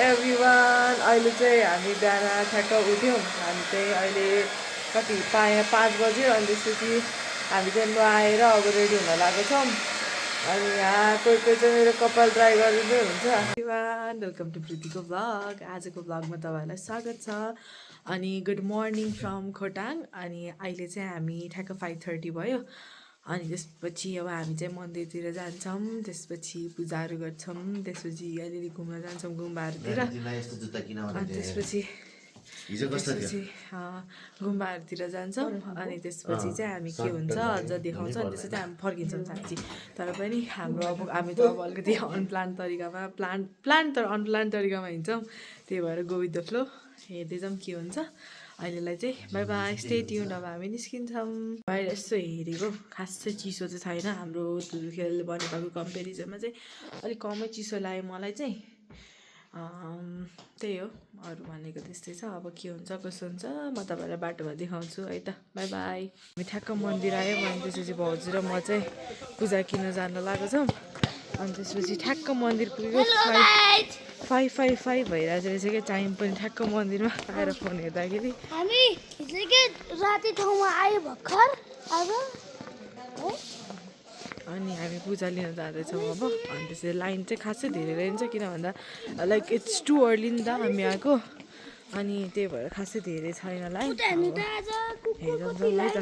Everyone अहिले चाहिँ हामी बिहान ठ्याक्क उठ्यौँ हामी चाहिँ अहिले कति 5 बज्यो अनि त्यसपछि हामी चाहिँ नुहाएर अब रेडी हुन लागेको छौँ अनि यहाँ कोही कोही चाहिँ मेरो कपाल ड्राई गरिदिँदै हुन्छ एभ्रिवान वेलकम टु प्रीतिको भ्लग आजको भ्लगमा तपाईँहरूलाई स्वागत छ अनि गुड मर्निङ फ्रम खोटाङ अनि अहिले चाहिँ हामी ठ्याक्क 5:30 भयो अनि त्यसपछि अब हामी चाहिँ मन्दिरतिर जान्छौँ त्यसपछि पूजाहरू गर्छौँ त्यसपछि अलिअलि घुम्न जान्छौँ गुम्बाहरूतिर अनि त्यसपछि गुम्बाहरूतिर जान्छौँ अनि त्यसपछि चाहिँ हामी के हुन्छ अझ देखाउँछ अनि त्यसपछि हामी फर्किन्छौँ साँच्ची तर पनि हाम्रो अब हामी त अब अलिकति अनप्लान तरिकामा प्लान तर अनप्लान तरिकामा हिँड्छौँ त्यही भएर गो विथ द फ्लो हेर्दै जाऊँ के हुन्छ अहिलेलाई चाहिँ बाई बाई स्टे ट्युन अब हामी निस्किन्छौँ बाहिर यसो हेरेको खास चाहिँ चिसो चाहिँ छैन हाम्रो धुलखेल बनेपाको कम्पेरिजनमा चाहिँ अलिक कमै चिसो लाग्यो मलाई चाहिँ त्यही हो अरू भनेको त्यस्तै छ अब के हुन्छ कसो हुन्छ म तपाईँलाई बाटोमा देखाउँछु है त बाई बाई हामी ठ्याक्क मन्दिर आयौँ अनि त्यसपछि भाउजू र म चाहिँ पूजा किन्न जान लागेको छौँ अनि त्यसपछि ठ्याक्क मन्दिर पुग्यो 5:55 भइरहेको रहेछ क्या टाइम पनि ठ्याक्क मन्दिरमा आएर फोन हेर्दाखेरि हामी राति ठाउँमा आयो भर्खर अनि हामी पूजा लिन जाँदैछौँ अब अनि त्यसरी लाइन चाहिँ खासै धेरै रहन्छ किन भन्दा लाइक इट्स टु अर्ली नि त हामी आएको अनि त्यही भएर खासै धेरै छैन लाइन हेरौँ जाउँ है त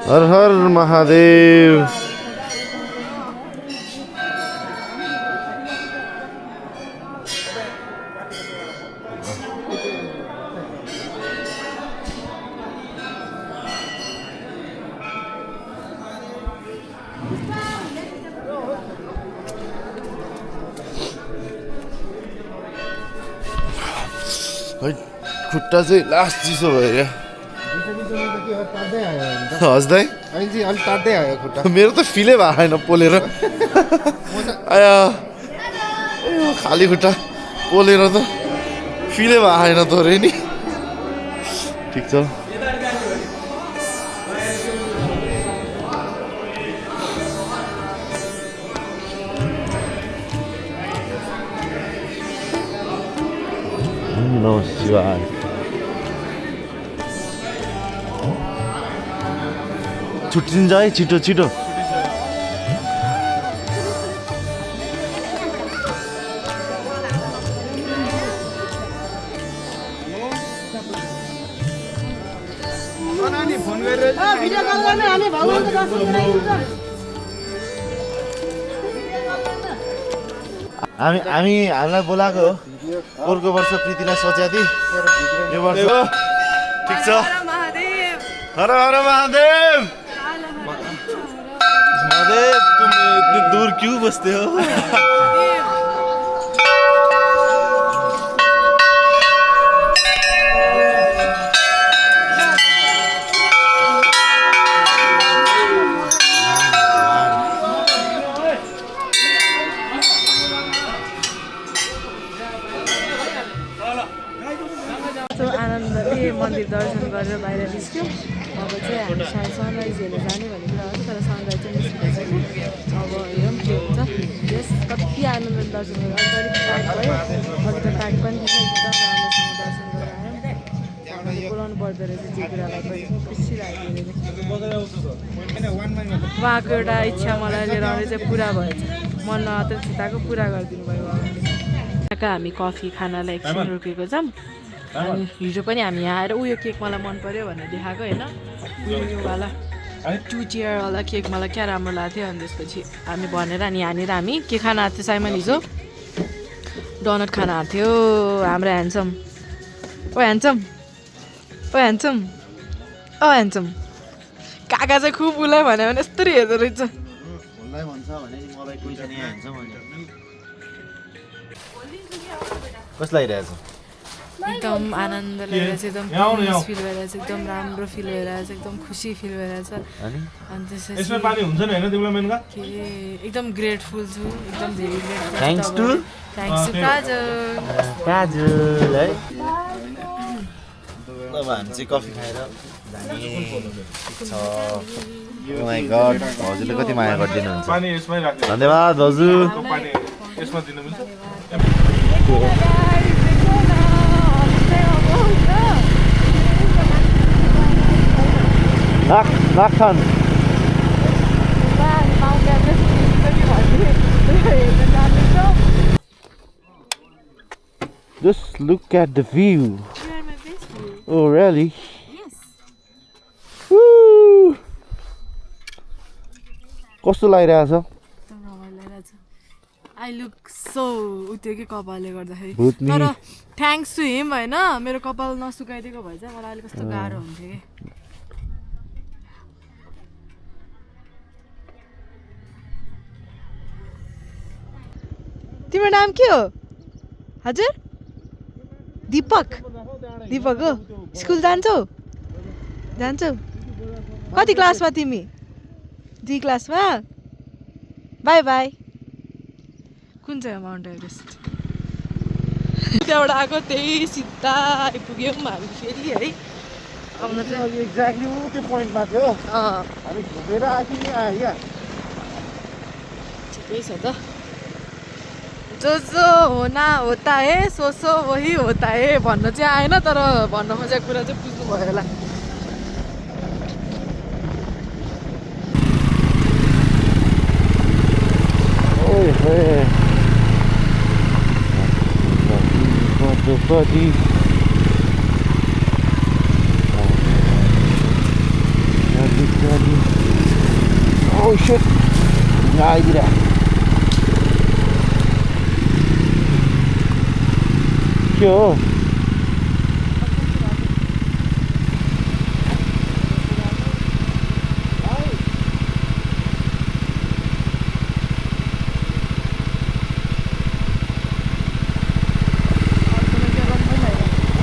हर हर महादेव खुट्टा चाहिँ लास्ट चिसो भयो क्या हस्दै मेरो त फिलै भएको छैन पोलेर आया खाली खुट्टा पोलेर त फिलै भएको छैन त अरे नि ठिक छ नमः शिवाय छुट्टिन्छ है छिटो छिटो हामीलाई बोलाएको हो अर्को वर्ष प्रीतिलाई सोच्या थिएँ यो वर्ष ठिक छ हर हर महादेव महादेव तुम इतनी दूर क्यों बसते हो आनन्दले मन्दिर दर्शन गरेर बाहिर निस्क्यौँ अब चाहिँ हामी सायद सनराइज हेरेर जाने भनेको हो तर सनराइज चाहिँ निस्किँदैछ कि अब हेरौँ के हुन्छ यस कति आनन्दले दर्शन गरेर अलिक टाइम भयो अलिक त टाइम पनि थिएन एकदम राम्रोसँग दर्शन गरेर आयौँ बोलाउनु पर्दो रहेछ जे कुरालाई पनि खुसी लाग्यो उहाँको एउटा इच्छा मलाई लिएर आउने चाहिँ पुरा भएछ मन मात्र चिताको पुरा गरिदिनु भयो उहाँले हामी कफी खानालाई एकछिन रोकेको छौँ अनि हिजो पनि हामी यहाँ आएर उयो केक मलाई मन पर्यो भनेर देखाएको होइन उयोवाला 2 चेयरवाला केक मलाई क्या राम्रो लाग्थ्यो अनि त्यसपछि हामी भनेर अनि यहाँनिर हामी के खान आएको थियो साइमन हिजो डोनट खान आएको थियो हाम्रो ह्यान्डसम ओ ह्यान्डसम ओ ह्यान्डसम ओ ह्यान्डसम काका चाहिँ खुब उसलाई भन्यो भने यस्तरी हेर्दो रहेछ उसलाई भन्छ भने मलाई कोही छैन यहाँ हिँड्छ भने कस्तो लागिरहेछ एकदम आनन्द लागिरहेछ एकदम पिस फिल भइरहेछ एकदम राम्रो फिल भइरहेछ एकदम खुसी फिल भइरहेछ अनि अनि त्यसपछि यसमा पानी हुन्छ नि हैन तिमीलाई मेनका के एकदम ग्रेटफुल छु एकदम धेरै grateful Thanks to? Thanks to Kajal काजुल है अब हामी चाहिँ कफी खाएर जाने छ ओ माई गड हजुरले कति माया गरिदिनुहुन्छ पानी यसमै राख्नु धन्यवाद भाउजू पानी यसमा दिनु मिल्छ Lakhan Just look at the view. Oh really? Yes. Woo! कस्तो लागिरहेछ आई लुक सो उत्यो कि कपालले गर्दाखेरि भुत्नी। तर थ्याङ्क्स टु हिम होइन मेरो कपाल नसुकाइदिएको भए चाहिँ मलाई अलिक कस्तो गाह्रो हुन्थ्यो कि तिम्रो नाम के हो हजुर दीपक दीपक हो स्कुल जान्छौ जान्छौ कति क्लासमा तिमी 2 क्लासमा बाई बाई कुन चाहिँ माउन्ट एभरेस्ट त्यहाँबाट आएको त्यही सिधा आइपुग्यौँ हामी फेरि है आउन चाहिँ एक्ज्याक्टली त्यो पोइन्टमा थियो हामी घुमेर आयो नि आयो क्या ठिकै छ त जो जो होना होता है सो सो वही होता है भन्न चाहिँ आएन तर भन्न खोजेको कुरा चाहिँ बुझ्नु भयो होला Oh shit! Nah, gila. Yo.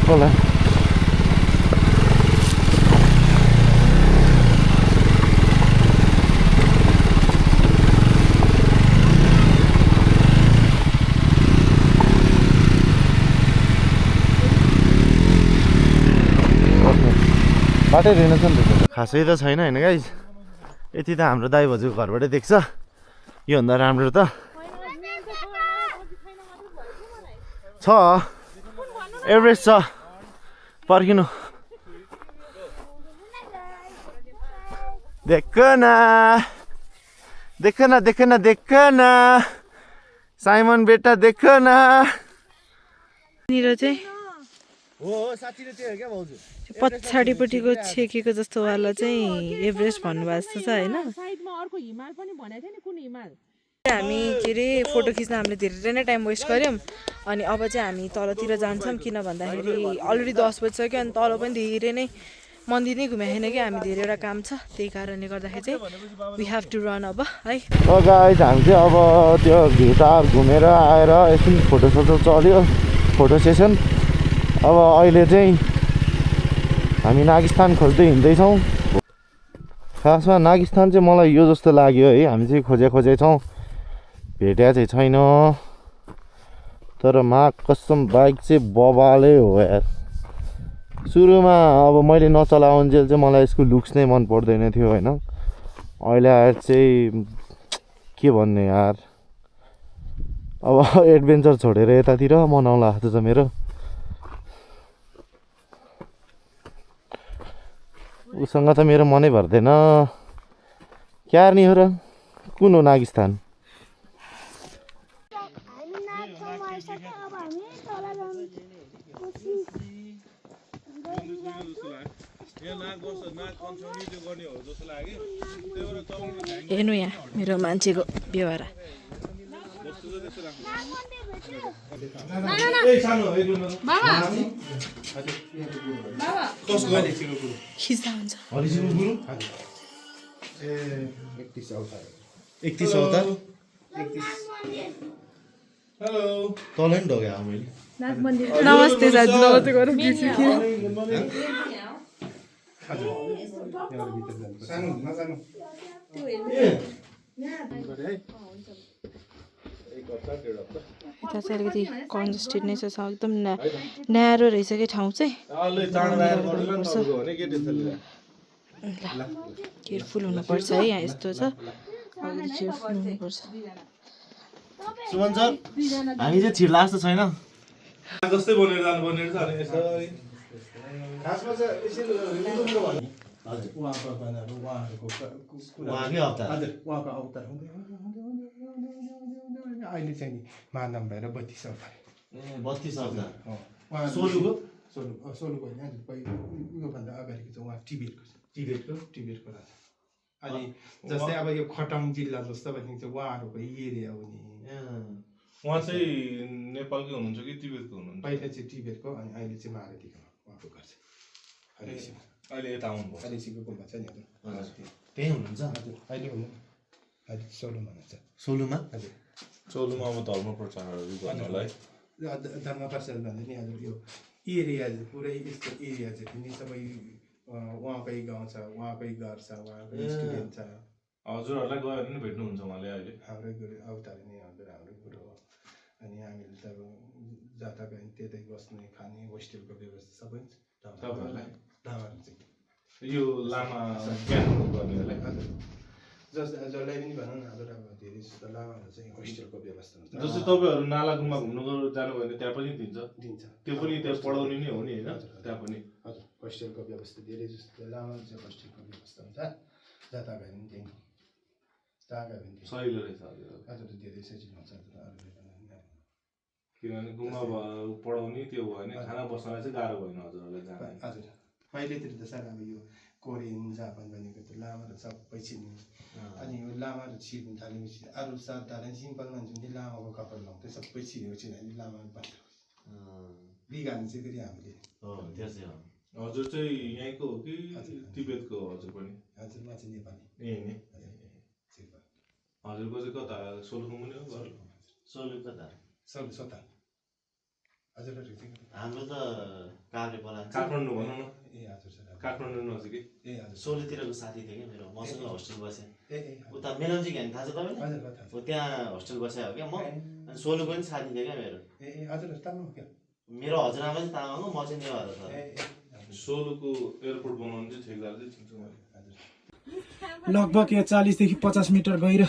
Hola. बाटै रहेनछ नि त खासै त छैन होइन गाइस यति त हाम्रो दाइ भाउजूको घरबाटै देख्छ योभन्दा राम्रो त छ एभरेस्ट छ पर्खिनु देख न देख न देख न देख न साइमन बेटा देख न यहाँनिर चाहिँ हो साँच्चै त्यो हो क्या भाउजू पछाडिपट्टिको छेकेको जस्तो वाला चाहिँ एभरेस्ट भन्नुभएको जस्तो छ होइन हामी के अरे फोटो खिच्न हामीले धेरै नै टाइम वेस्ट गऱ्यौँ अनि अब चाहिँ हामी तलतिर जान्छौँ किन भन्दाखेरि अलरेडी 10 बजिसक्यो अनि तल पनि धेरै नै मन्दिर नै घुमाएन कि हामी धेरैवटा काम छ त्यही कारणले गर्दाखेरि चाहिँ वी हेभ टु रन अब है गाइस हामी चाहिँ अब त्यो भिउटार घुमेर आएर एकछिन फोटोसोटो चल्यो फोटो सेसन अब अहिले चाहिँ हामी नागिस्थान खोज्दै हिँड्दैछौँ खासमा नागिस्थान चाहिँ मलाई यो जस्तो लाग्यो है हामी चाहिँ खोजेछौँ भेट्या चाहिँ छैन तर माग कसम बाइक चाहिँ बबालै हो यार सुरुमा अब मैले नचलाउन्जेल चाहिँ मलाई यसको लुक्स नै मन पर्दैन थियो होइन अहिले आएर चाहिँ के भन्ने यार अब एडभेन्चर छोडेर यतातिर मनाउला जस्तो छ मेरो उसँग त मेरो मनै भर्दैन क्यार नि हो र कुन हो नागिस्थान हेर्नु यहाँ मेरो मान्छेको व्यवहार खिच्दा हुन्छ 31 अवतार तलै नि ढोग्यो मैले नमस्ते साथी नमस्ते गरौँ यता चाहिँ अलिकति कन्जेस्टेड नै छ एकदम न्यारो रहेछ कि ठाउँ चाहिँ केयरफुल हुनुपर्छ है यहाँ यस्तो छ अलिकति केयरफुल हुनुपर्छ सुमन सर हामी चाहिँ छिर्ला जस्तो छैन जस्तै बनेर जानुपर्ने रहेछ अनि यसो खासमा चाहिँ यसरी उहाँकै अवतार उहाँको अवतार हुँदै अहिले चाहिँ नि मानव भएर 32 अवतार 32 अवतार उहाँ सोलुको सोलुको होइन योभन्दा अगाडिको चाहिँ उहाँ टिबेटको राजा अनि जस्तै अब यो खटाङ जिल्ला जस्तो भनेको चाहिँ उहाँहरूको एरिया हो नि उहाँ चाहिँ नेपालकै हुनुहुन्छ कि तिब्बतको हुनुहुन्छ पहिला चाहिँ टिबेटको अनि अहिले चाहिँ महारथीको उहाँको घर चाहिँ अहिले यता आउनुभयो हरेसीको गुम्बा छ नि हजुर त्यही हुनुहुन्छ हजुर अहिले हुनु अहिले सोलुमा हुनुहुन्छ सोलुमा हजुर चौलुमा अब धर्म प्रचारहरू गर्नलाई धर्म प्रचार भन्दा नि हजुर यो एरिया पुरै यस्तो एरिया चाहिँ नि सबै उहाँकै गाउँ छ उहाँकै घर छ उहाँकै स्टुडेन्ट छ हजुरहरूलाई गयो भने नि भेट्नुहुन्छ उहाँले अहिले हाम्रै गुरु अवतार नै हजुर हाम्रो गुरु हो अनि हामीले त अब जता गयो भने त्यतै बस्ने खाने होस्टेलको व्यवस्था सबै तपाईँहरूलाई लामाहरू चाहिँ यो लामा ज्ञान गर्नेहरूलाई हजुर जसलाई पनि भनौँ न हजुर अब धेरै जस्तो लामाहरू चाहिँ होस्टेलको व्यवस्था हुन्छ जस्तै तपाईँहरू नाला गुम्बा घुम्नु जानुभयो भने त्यहाँ पनि दिन्छ दिन्छ त्यो पनि त्यहाँ पढाउने नै हो नि होइन त्यहाँ पनि हजुर होस्टेलको व्यवस्था धेरै जस्तो लामाहरू चाहिँ होस्टेलको व्यवस्था हुन्छ जता गयो भने त्यही जहाँ गयो भने सहिलो रहेछ हजुर हजुर धेरै सजिलो हुन्छ किनभने गुम्बा पढाउने त्यो भयो भने खाना बस्नलाई चाहिँ गाह्रो भएन हजुरहरूलाई जान हजुर पहिलेतिर त सर अब यो कोरियन जापान भनेको त लामाहरू सबै छिर्ने अनि यो लामाहरू छिर्नु थालेपछि अरू साधारण सिम्पल मान्छे लामाको कपाल लाउँदै सबै छिरेपछि हामी लामा बन्छ बिगार्नु चाहिँ फेरि हामीले हजुर चाहिँ यहीँको हो कि तिब्बतको हो हजुर पनि हजुर म चाहिँ नेपाली यही नै हजुरको चाहिँ कता सोलुखुम्बु नै हो सोलु कता सोलु सोताल हजुरहरू चाहिँ हाम्रो त काभ्रेपला काठमाडौँ भनौँ न ए हजुर सर काठमाडौँ नजिकै ए हजुर सोलुतिरको साथी थियो क्या मेरो मसँग होस्टेल बसेँ ए उता मेलम्ची घ्यान थाहा छ तपाईँलाई हजुर थाहा छ हो त्यहाँ होस्टेल बसेको हो क्या म अनि सोलुको पनि साथी थियो क्या मेरो ए हजुर तामाङ क्या मेरो हजुरआमा चाहिँ तामाङ हो म चाहिँ नेवार छ सोलुको एयरपोर्ट बनाउनु चाहिँ ठेकदार चाहिँ चिन्छु मैले लगभग यहाँ 40 देखि 50 मिटर गएर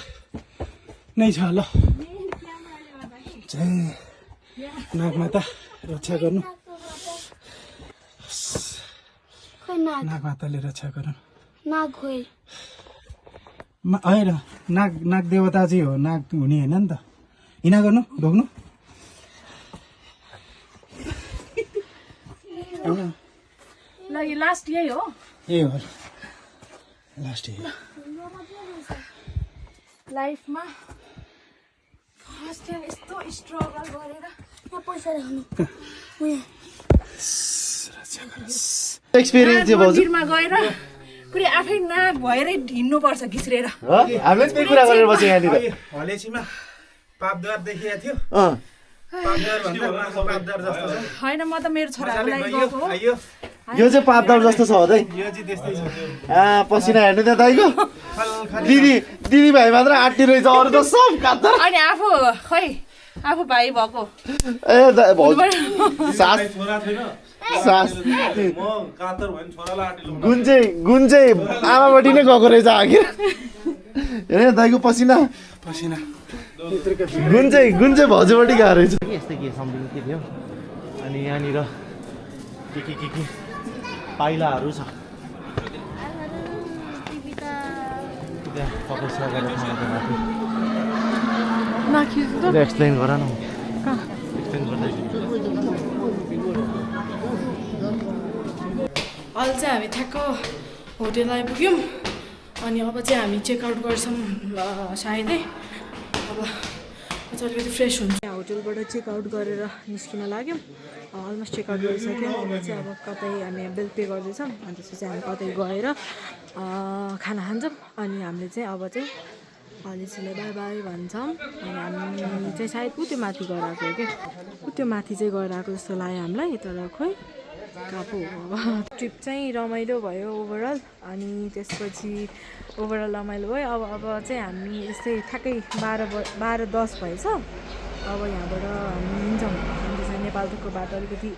नै छ ल नागमाता रक्षा गर्नु नागमाताले रक्षा गर्नु नाग होइन नाग देवता चाहिँ हो नाग हुने होइन नि त हिँडा गर्नु ढोग्नु लास्ट यही हो यही हो लास्ट यही लाइफमा फर्स्ट टाइम यस्तो स्ट्रगल गरेर यहाँ पैसा राख्नु एक्सपिरियन्स थियो भाउजू मन्दिरमा गएर पुरै आफै नाग भएरै हिँड्नुपर्छ घिच्रेर हामीले त्यही कुरा गरेर बस्यो यहाँनिर हलेसीमा पापद्वार देखिएको थियो पापद्वार भन्दा पापद्वार जस्तो छ होइन म त मेरो छोराको लागि गएको हो आइयो यो चाहिँ पापदार जस्तो छ है यो चाहिँ त्यस्तै छ पसिना हेर्नु त्यहाँ दाइको दिदी भाइ मात्र आँटी रहेछ अरू त सब कात्तर अनि आफू भाइ भएको ए भाउजू सास छोरा छैन सास म कातर भयो भने छोरालाई आँटिलो गुण चाहिँ आमापट्टि नै गएको रहेछ आखिर हेर दाइको पसिना गुण चाहिँ भाउजूपट्टि गएको रहेछ यस्तै के सम्झिनु के थियो अनि यहाँनिर के पाइलाहरू छ एक्सप्लेन गर न अहिले चाहिँ हामी ठ्याक्क होटेल आइपुग्यौँ अनि अब चाहिँ हामी चेकआउट गर्छौँ सायदै अब अलिकति फ्रेस हुन्छ होटलबाट चेकआउट गरेर निस्किन लाग्यौँ अलमोस्ट चेकआउट गरिसक्यौँ अब चाहिँ अब कतै हामी बिल पे गर्दैछौँ अनि त्यसपछि हामी कतै गएर खाना खान्छौँ अनि हामीले चाहिँ अब चाहिँ अलिसीलाई बाई बाई भन्छौँ अनि हामी चाहिँ सायद उ त्यो माथि गएर आएको हो कि उ त्यो माथि चाहिँ गएर आएको जस्तो लाग्यो हामीलाई तर खोइ कहाँ पो हो ट्रिप चाहिँ रमाइलो भयो ओभरअल अनि त्यसपछि ओभरअल रमाइलो भयो अब चाहिँ हामी यस्तै ठ्याक्कै 12:10 भएछ अब यहाँबाट हामी हिँड्छौँ अनि त्यसमा नेपालथोकको बाटो अलिकति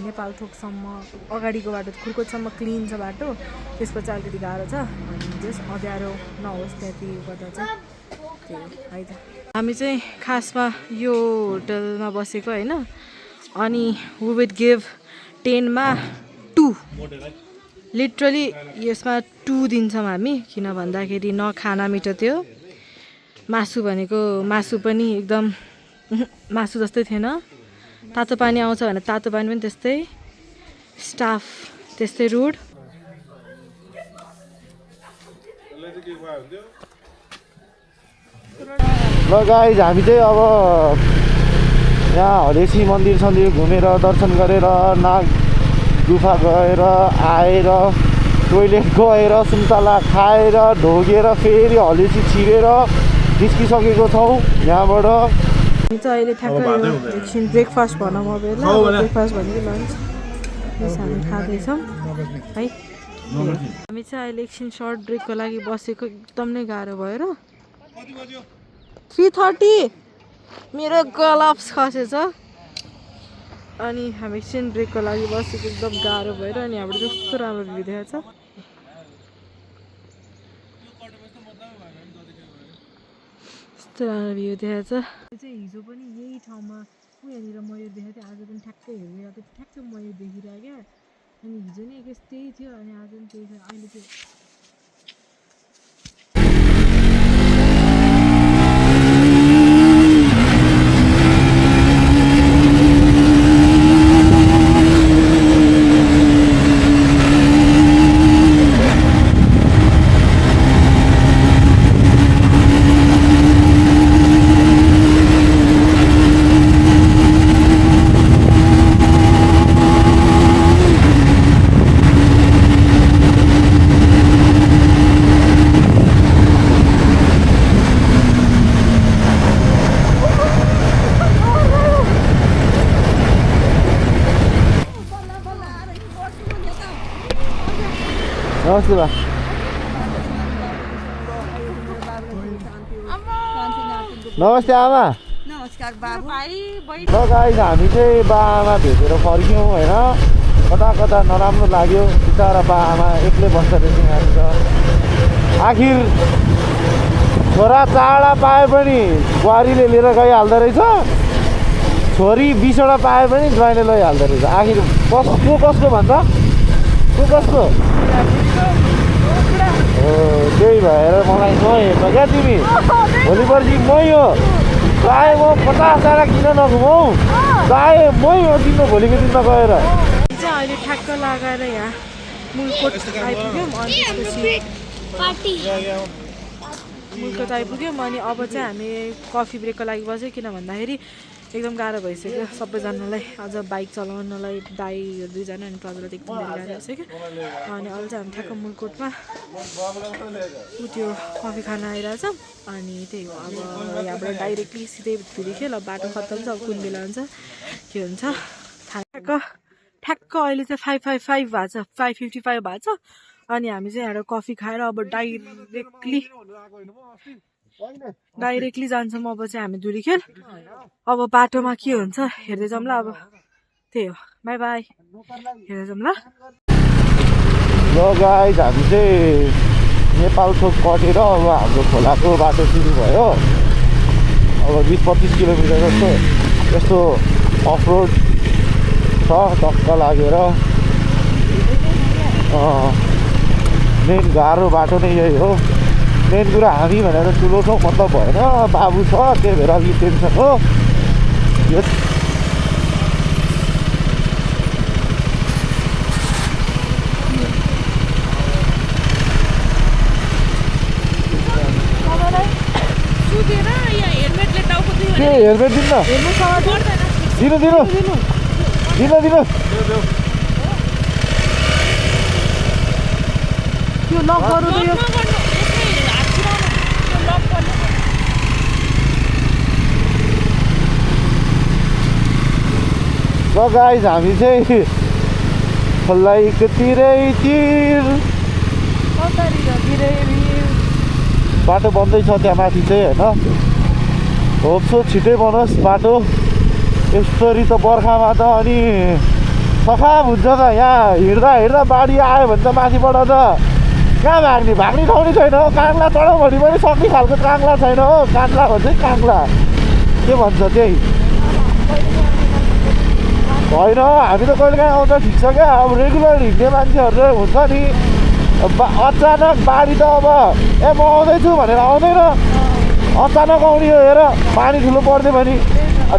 नेपालथोकसम्म अगाडिको बाटो खुर्कोटसम्म क्लिन छ बाटो त्यसपछि अलिकति गाह्रो छ अनि जस अँध्यारो नहोस् त्यति गर्दा चाहिँ त्यही है त हामी चाहिँ खासमा यो होटलमा बसेको होइन अनि वी वुड गिभ 10 मा 2 लिटरली यसमा 2 दिन्छौँ हामी किन भन्दाखेरि न खाना मिठो थियो मासु भनेको मासु पनि एकदम मासु जस्तै थिएन तातो पानी आउँछ भने तातो पानी पनि त्यस्तै स्टाफ त्यस्तै रुड ल गाइज हामी चाहिँ अब यहाँ हरेसी मन्दिर सन्दिर घुमेर दर्शन गरेर नाग गुफा गएर आएर टोइलेट गएर सुन्तला खाएर ढोगेर फेरि हलेसी छिरेर निस्किसकेको छौँ यहाँबाट हामी चाहिँ अहिले ठ्याक्कै एकछिन ब्रेकफास्ट भनौँ अब ब्रेकफास्ट भनेको लन्च हामी खाँदैछौँ है हामी चाहिँ अहिले एकछिन सर्ट ब्रेकको लागि बसेको एकदम नै गाह्रो भएर 3:30 मेरो ग्लभ्स खसेछ अनि हामी एकछिन ब्रेकको लागि बसेको एकदम गाह्रो भएर अनि हाम्रो कस्तो राम्रो भ्यू देखाएको छ कस्तो राम्रो भ्यू देखाएको छ चाहिँ हिजो पनि यही ठाउँमा यहाँनिर मयूर देखाएको थिएँ आज पनि ठ्याक्कै हेरिरहेको थिएँ ठ्याक्कै मयूर देखिरहेको क्या अनि हिजो नै त्यही थियो अनि आज पनि त्यही छ अहिले चाहिँ नमस्ते बा नमस्ते आमा नमस्कार बाबु ल गाइस हामी चाहिँ बा आमा भेटेर फर्क्यौँ होइन कता कता नराम्रो लाग्यो बिचरा बा आमा एक्लै बस्दा रहेछ यहाँनिर आखिर छोरा चाडा पाए पनि बुहारीले लिएर गइहाल्दो रहेछ छोरी 20वटा पाए पनि ज्वाइँले लैहाल्दो रहेछ आखिर कसको भन्छ को कसको त्यही भएर मलाई नहेर्न क्या तिमी भोलि पर्सि मै हो चाहे म 50 किन नघुमाऊ चाहे मै हो तिम्रो भोलिको दिनमा गएर चाहिँ अहिले ठ्याक्क लगाएर यहाँ मुलकोट आइपुग्यौँ अनि त्यसपछि मुलकोट आइपुग्यौँ अनि अब चाहिँ हामी कफी ब्रेकको लागि बस्यौँ किन भन्दाखेरि एकदम गाह्रो भइसक्यो सबैजनालाई अझ बाइक चलाउनलाई दाइहरू 2 जना अनि प्रज्वल एकदम गाह्रो भइसक्यो अनि अहिले चाहिँ हामी ठ्याक्क मुलकोटमा त्यो कफी खान आइरहेछ अनि त्यही हो अब यहाँबाट डाइरेक्टली सिधै धुलिखेल ल बाटो खत्तम छ अब कुन बेला हुन्छ के हुन्छ ठ्याक्क अहिले चाहिँ 5:55 भएको छ 5:55 भएको छ अनि हामी चाहिँ यहाँबाट कफी खाएर अब डाइरेक्टली जान्छौँ अब चाहिँ हामी धुलिखेल अब बाटोमा के हुन्छ हेर्दै जाऊँ ल अब त्यही हो बाई बाई हेर्दै जाऊँ ल गाइस हामी चाहिँ नेपालथोक कटेर अब हाम्रो खोलाको बाटो सुरु भयो अब 20-25 किलोमिटर जस्तो यस्तो अफरोड छ टक्क लागेर मेन गाह्रो बाटो नै यही हो मेन कुरा हामी भनेर ठुलो छौँ मतलब भएन बाबु छ त्यही भएर अलिक टेन्सन हो यो हेलमेट दिनु न दिनु दिनु दिनु दिनु यो लक गर्नु त यो ल गाइज हामी चाहिँ खोलाइको तिर बाटो बन्दैछ त्यहाँ माथि चाहिँ होइन होप्सो छिटै बनोस् बाटो यसरी त बर्खामा त अनि सखाप हुन्छ त यहाँ हिँड्दा हिँड्दा बाढी आयो भने त माथिबाट त कहाँ भाग्ने ठाउँ नि छैन हो काङ्ला चढाउ भने पनि सक्ने खालको काङ्ला छैन हो काङ्ला भन्छ काङ्ला के भन्छ त्यही होइन हामी त कहिले काहीँ आउँदा ठिक छ क्या अब रेगुलर हिँड्ने मान्छेहरू हुन्छ नि अचानक बाढी त अब म आउँदैछु भनेर आउँदैन अचानक आउने हो हेर पानी ठुलो पर्दै भने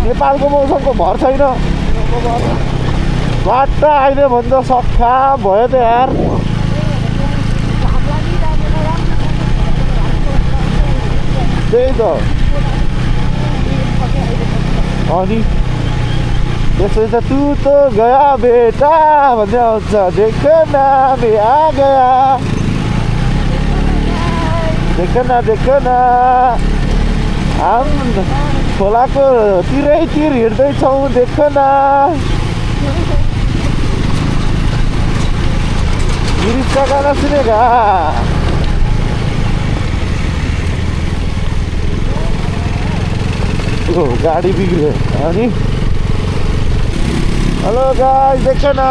नेपालको मौसमको भर छैन बाटो आइदियो भने त सक्खा भयो त यार त्यही त अनि त्यसै त तू तो गया बेटा भन्दै आउँछ देख न मैं आ गया देख न हम खोलाको तिरै तिर हिँड्दैछौँ देख न गिरीश का गाना सुनेगा ओ गाडी बिग्रियो अनि हेलो गाइस देख न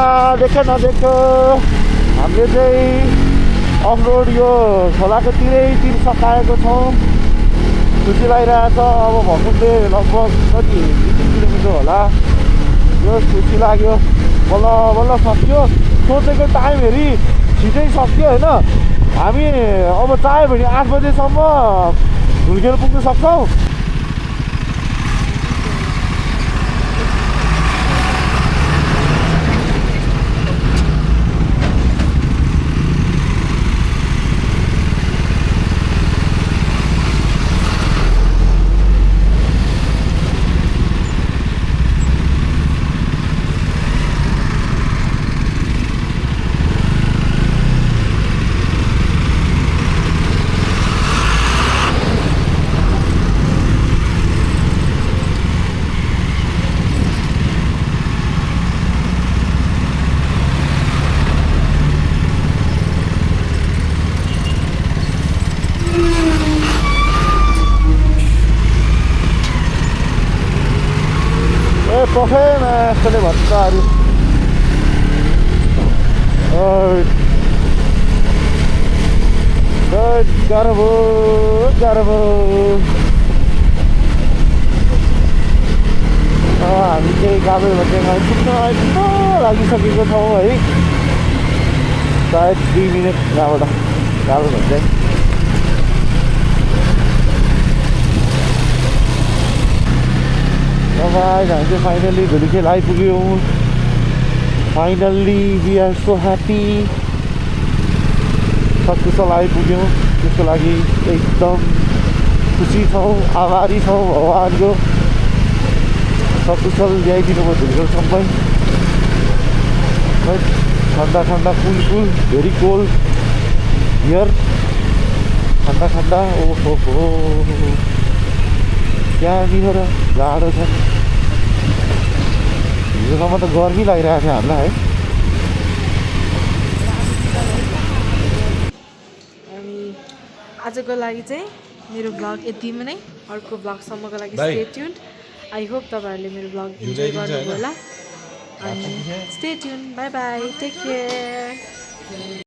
हामीले चाहिँ अफ रोड यो खोलाको तिरै तिर सकाएको छौँ खुसी लागिरहेछ अब भर्खरले लगभग कति 20 किलोमिटर होला यो खुसी लाग्यो बल्ल बल्ल सक्यो सोचेको टाइम हेरी छिटै सक्यो होइन हामी अब चाह्यो भने 8 बजेसम्म धुलखेल पुग्न सक्छौँ Profena, sta levantando. Garbo. हामी चाहिँ गाबे भन्दैमा पुग्न लागिसकेको छौँ है सायद 2 मिनट यहाँबाट गाबे भन्दै Guys, हामी चाहिँ फाइनली धुलिखेल आइपुग्यौँ finally we are so happy सकुशल आइपुग्यौँ त्यसको लागि एकदम खुसी छौँ आभारी छौँ भगवान्को सकुशल ल्याइदिनु भयो धुलिखेलसम्म ठन्डा कुल भेरी कोल्ड हियर ठन्डा ओहो त्यहाँनिर जाडो छ हिजोसम्म त गर्मी लागिरहेको थियो हामीलाई है अनि आजको लागि चाहिँ मेरो ब्लग यतिमा नै अर्को ब्लगसम्मको लागि स्टे ट्युन्ड आई होप तपाईँहरूले मेरो ब्लग इन्जोय गर्नुभयो होला अनि stay tuned bye take care